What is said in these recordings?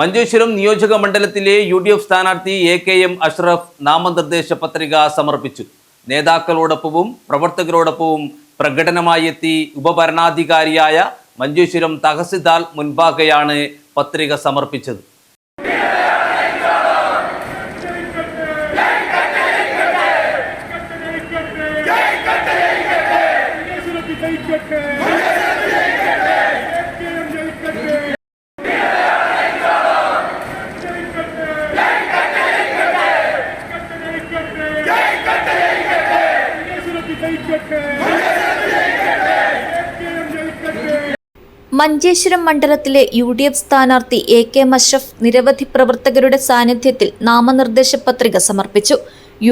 മഞ്ചേശ്വരം നിയോജക മണ്ഡലത്തിലെ UDF സ്ഥാനാർത്ഥി AKM അഷ്റഫ് നാമനിർദ്ദേശ പത്രിക സമർപ്പിച്ചു. നേതാക്കളോടൊപ്പവും പ്രവർത്തകരോടൊപ്പവും പ്രകടനമായി എത്തി ഉപഭരണാധികാരിയായ മഞ്ചേശ്വരം തഹസിൽദാർ മുൻപാകെയാണ് പത്രിക സമർപ്പിച്ചത്. മഞ്ചേശ്വരം മണ്ഡലത്തിലെ UDF സ്ഥാനാർത്ഥി AKM അഷ്റഫ് നിരവധി പ്രവർത്തകരുടെ സാന്നിധ്യത്തിൽ നാമനിർദ്ദേശ പത്രിക സമർപ്പിച്ചു.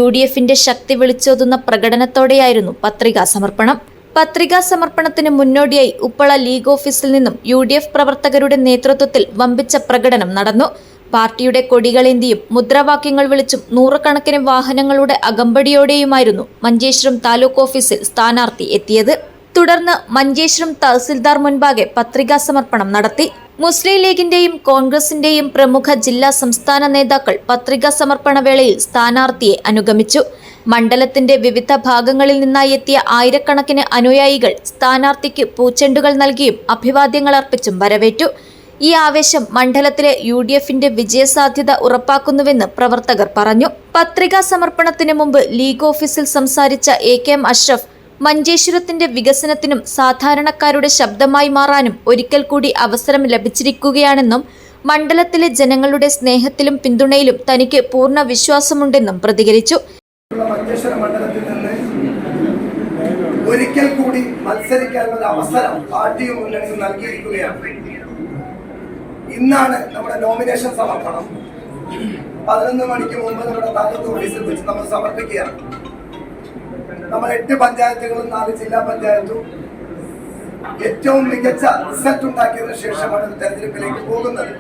UDFന്റെ ശക്തി വിളിച്ചോതുന്ന പ്രകടനത്തോടെയായിരുന്നു പത്രികാ സമർപ്പണം. പത്രികാ സമർപ്പണത്തിന് മുന്നോടിയായി ഉപ്പള ലീഗ് ഓഫീസിൽ നിന്നും UDF പ്രവർത്തകരുടെ നേതൃത്വത്തിൽ വമ്പിച്ച പ്രകടനം നടന്നു. പാർട്ടിയുടെ കൊടികളേന്തിയും മുദ്രാവാക്യങ്ങൾ വിളിച്ചും നൂറുകണക്കിന് വാഹനങ്ങളുടെ അകമ്പടിയോടെയുമായിരുന്നു മഞ്ചേശ്വരം താലൂക്ക് ഓഫീസിൽ സ്ഥാനാർത്ഥി എത്തിയത്. തുടർന്ന് മഞ്ചേശ്വരം തഹസിൽദാർ മുൻപാകെ പത്രികാ സമർപ്പണം നടത്തി. മുസ്ലിം ലീഗിന്റെയും കോൺഗ്രസിന്റെയും പ്രമുഖ ജില്ലാ സംസ്ഥാന നേതാക്കൾ പത്രികാ സമർപ്പണ വേളയിൽ സ്ഥാനാർത്ഥിയെ അനുഗമിച്ചു. മണ്ഡലത്തിന്റെ വിവിധ ഭാഗങ്ങളിൽ നിന്നായി എത്തിയ ആയിരക്കണക്കിന് അനുയായികൾ സ്ഥാനാർത്ഥിക്ക് പൂച്ചെണ്ടുകൾ നൽകിയും അഭിവാദ്യങ്ങൾ അർപ്പിച്ചും വരവേറ്റു. ഈ ആവേശം മണ്ഡലത്തിലെ UDFന്റെ വിജയസാധ്യത ഉറപ്പാക്കുന്നുവെന്ന് പ്രവർത്തകർ പറഞ്ഞു. പത്രികാ സമർപ്പണത്തിന് മുമ്പ് ലീഗ് ഓഫീസിൽ സംസാരിച്ച AKM അഷ്റഫ് മഞ്ചേശ്വരത്തിന്റെ വികസനത്തിനും സാധാരണക്കാരുടെ ശബ്ദമായി മാറാനും ഒരിക്കൽ കൂടി അവസരം ലഭിച്ചിരിക്കുകയാണെന്നും മണ്ഡലത്തിലെ ജനങ്ങളുടെ സ്നേഹത്തിലും പിന്തുണയിലും തനിക്ക് പൂർണ്ണ വിശ്വാസമുണ്ടെന്നും പ്രതികരിച്ചു. മഞ്ചേശ്വരം മണ്ഡലത്തിൽ നിന്ന് ഒരിക്കൽ കൂടി മത്സരിക്കാനുള്ള അവസരം പാർട്ടിയും മുന്നണിയും നൽകിയിരിക്കുകയാണ്. ഇന്നാണ് നമ്മുടെ നോമിനേഷൻ സമർപ്പണം. 11 മണിക്ക് മുമ്പ് നമ്മുടെ താലൂക്ക് ഓഫീസിൽ വെച്ച് നമ്മൾ സമർപ്പിക്കുകയാണ്. നമ്മൾ 8 പഞ്ചായത്തുകളും 4 ജില്ലാ പഞ്ചായത്തും ഏറ്റവും മികച്ച റിസൾട്ട് ഉണ്ടാക്കിയതിനു ശേഷമാണ് തെരഞ്ഞെടുപ്പിലേക്ക് പോകുന്നത്.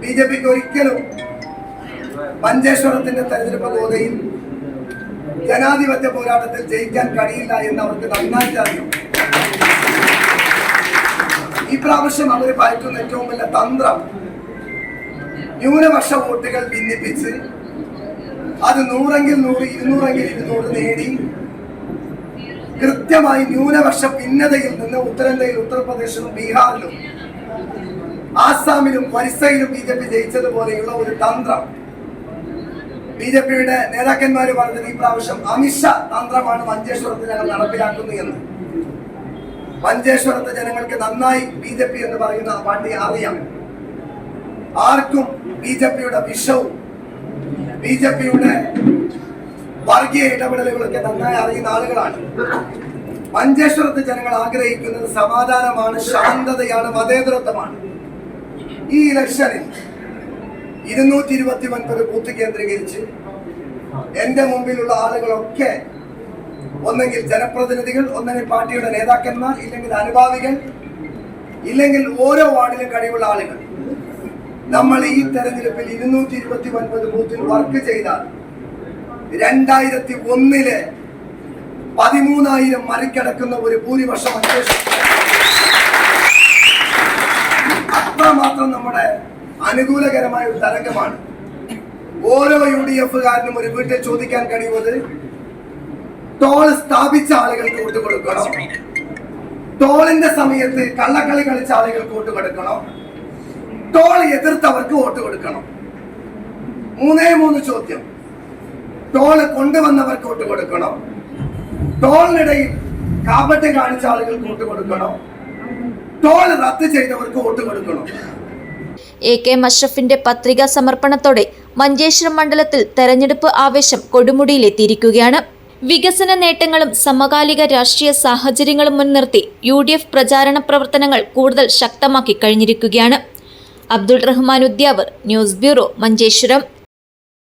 BJPക്ക് ഒരിക്കലും മഞ്ചേശ്വരത്തിന്റെ തെരഞ്ഞെടുപ്പ് ഗോതയിൽ ജനാധിപത്യ പോരാട്ടത്തിൽ ജയിക്കാൻ കഴിയില്ല എന്ന് അവർക്ക് നന്നായിട്ട് അറിയും. ഈ പ്രാവശ്യം അവർ പയറ്റുന്ന ഏറ്റവും വലിയ തന്ത്രം ന്യൂനപക്ഷ വോട്ടുകൾ ഭിന്നിപ്പിച്ച് അത് 100-എങ്കിൽ 100, 200-എങ്കിൽ 200 നേടി കൃത്യമായി ന്യൂനപക്ഷ ഭിന്നതയിൽ നിന്ന് ഉത്തരേന്ത്യയിൽ ഉത്തർപ്രദേശിലും ബീഹാറിലും ആസാമിലും ഒറീസയിലും BJP ജയിച്ചതുപോലെയുള്ള ഒരു തന്ത്രം BJPയുടെ നേതാക്കന്മാർ പറഞ്ഞത് ഈ പ്രാവശ്യം അമിത്ഷാ തന്ത്രമാണ് മഞ്ചേശ്വരത്ത് ഞങ്ങൾ നടപ്പിലാക്കുന്നു എന്ന്. മഞ്ചേശ്വരത്തെ ജനങ്ങൾക്ക് നന്നായി BJP എന്ന് പറയുന്ന പാർട്ടി അറിയാം. ആർക്കും BJPയുടെ വിഷവും BJPയുടെ വർഗീയ ഇടപെടലുകളൊക്കെ നന്നായി അറിയുന്ന ആളുകളാണ്. മഞ്ചേശ്വരത്തെ ജനങ്ങൾ ആഗ്രഹിക്കുന്നത് സമാധാനമാണ്, ശാന്തതയാണ്, മതേതരത്വമാണ്. ഈ ഇലക്ഷനിൽ 229 ബൂത്ത് കേന്ദ്രീകരിച്ച് എന്റെ മുമ്പിലുള്ള ആളുകളൊക്കെ ഒന്നെങ്കിൽ ജനപ്രതിനിധികൾ, ഒന്നെങ്കിൽ പാർട്ടിയുടെ നേതാക്കന്മാർ, ഇല്ലെങ്കിൽ അനുഭാവികൾ, ഇല്ലെങ്കിൽ ഓരോ വാർഡിലും കഴിവുള്ള ആളുകൾ. നമ്മൾ ഈ തെരഞ്ഞെടുപ്പിൽ 229 ബൂത്തിൽ വർക്ക് ചെയ്താൽ 2001 13,000 മറികടക്കുന്ന ഒരു ഭൂരിപക്ഷം അത്രമാത്രം നമ്മുടെ അനുകൂലകരമായ ഒരു തരംഗമാണ്. ഓരോ UDFകാരനും ഒരു വീട്ടിൽ ചോദിക്കാൻ കഴിയുന്നത് ടോൾ സ്ഥാപിച്ച ആളുകൾക്ക് വോട്ട് കൊടുക്കണം, ടോളിന്റെ സമയത്ത് കള്ളക്കളി കളിച്ച ആളുകൾക്ക് വോട്ട് കൊടുക്കണം, ടോൾ എതിർത്തവർക്ക് വോട്ട് കൊടുക്കണം. 3 ചോദ്യം. ടോള് കൊണ്ടുവന്നവർക്ക് വോട്ട് കൊടുക്കണം, ടോളിനിടയിൽ കാപട്യം കാണിച്ച ആളുകൾക്ക് വോട്ട് കൊടുക്കണം, ടോൾ റദ്ദ് ചെയ്തവർക്ക് വോട്ട് കൊടുക്കണം. AKM അഷ്റഫിന്റെ പത്രികാ സമർപ്പണത്തോടെ മഞ്ചേശ്വരം മണ്ഡലത്തിൽ തെരഞ്ഞെടുപ്പ് ആവേശം കൊടുമുടിയിലെത്തിയിരിക്കുകയാണ്. വികസന നേട്ടങ്ങളും സമകാലിക രാഷ്ട്രീയ സാഹചര്യങ്ങളും മുൻനിർത്തി UDF പ്രചാരണ പ്രവർത്തനങ്ങൾ കൂടുതൽ ശക്തമാക്കി കഴിഞ്ഞിരിക്കുകയാണ്. Abdul Rahman Udyavar, news bureau, Manjeshwaram.